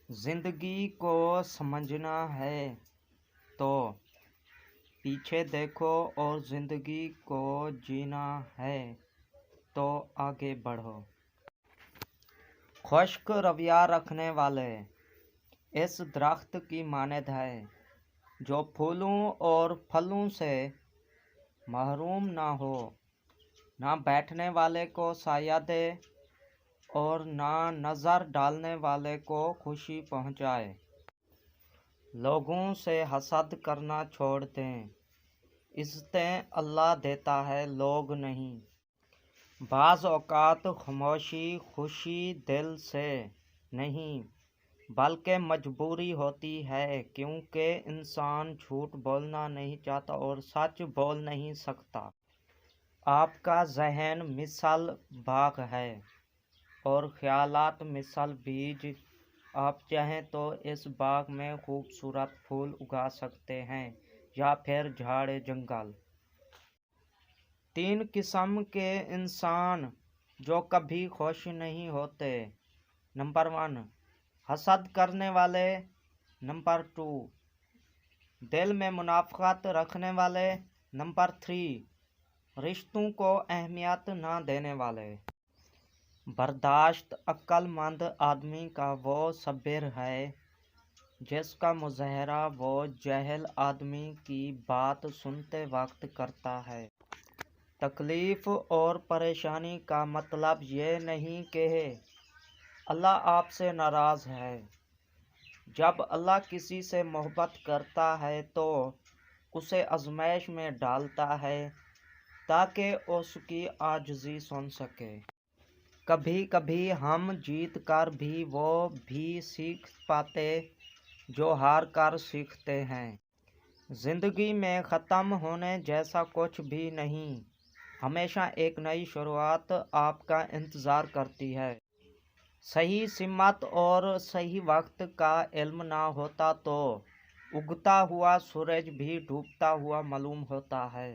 زندگی کو سمجھنا ہے تو پیچھے دیکھو اور زندگی کو جینا ہے تو آگے بڑھو۔ خشک رویہ رکھنے والے اس درخت کی مانند ہے جو پھولوں اور پھلوں سے محروم نہ ہو، نہ بیٹھنے والے کو سایہ دے اور نہ نظر ڈالنے والے کو خوشی پہنچائے۔ لوگوں سے حسد کرنا چھوڑ دیں، عزتیں اللہ دیتا ہے، لوگ نہیں۔ بعض اوقات خاموشی خوشی دل سے نہیں بلکہ مجبوری ہوتی ہے، کیونکہ انسان جھوٹ بولنا نہیں چاہتا اور سچ بول نہیں سکتا۔ آپ کا ذہن مثل باغ ہے اور خیالات مثل بیج۔ آپ چاہیں تو اس باغ میں خوبصورت پھول اگا سکتے ہیں یا پھر جھاڑ جنگل۔ 3 قسم کے انسان جو کبھی خوش نہیں ہوتے۔ نمبر 1، حسد کرنے والے۔ نمبر 2، دل میں منافقت رکھنے والے۔ نمبر 3، رشتوں کو اہمیت نہ دینے والے۔ برداشت عقل مند آدمی کا وہ صبر ہے جس کا مظاہرہ وہ جاہل آدمی کی بات سنتے وقت کرتا ہے۔ تکلیف اور پریشانی کا مطلب یہ نہیں کہ اللہ آپ سے ناراض ہے۔ جب اللہ کسی سے محبت کرتا ہے تو اسے آزمائش میں ڈالتا ہے تاکہ اس کی عاجزی سن سکے۔ کبھی کبھی ہم جیت کر بھی وہ بھی سیکھ پاتے جو ہار کر سیکھتے ہیں۔ زندگی میں ختم ہونے جیسا کچھ بھی نہیں، ہمیشہ ایک نئی شروعات آپ کا انتظار کرتی ہے۔ صحیح سمت اور صحیح وقت کا علم نہ ہوتا تو اگتا ہوا سورج بھی ڈوبتا ہوا معلوم ہوتا ہے۔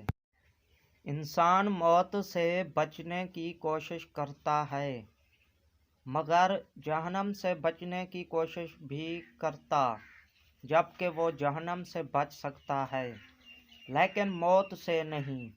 انسان موت سے بچنے کی کوشش کرتا ہے مگر جہنم سے بچنے کی کوشش بھی کرتا، جبکہ وہ جہنم سے بچ سکتا ہے لیکن موت سے نہیں۔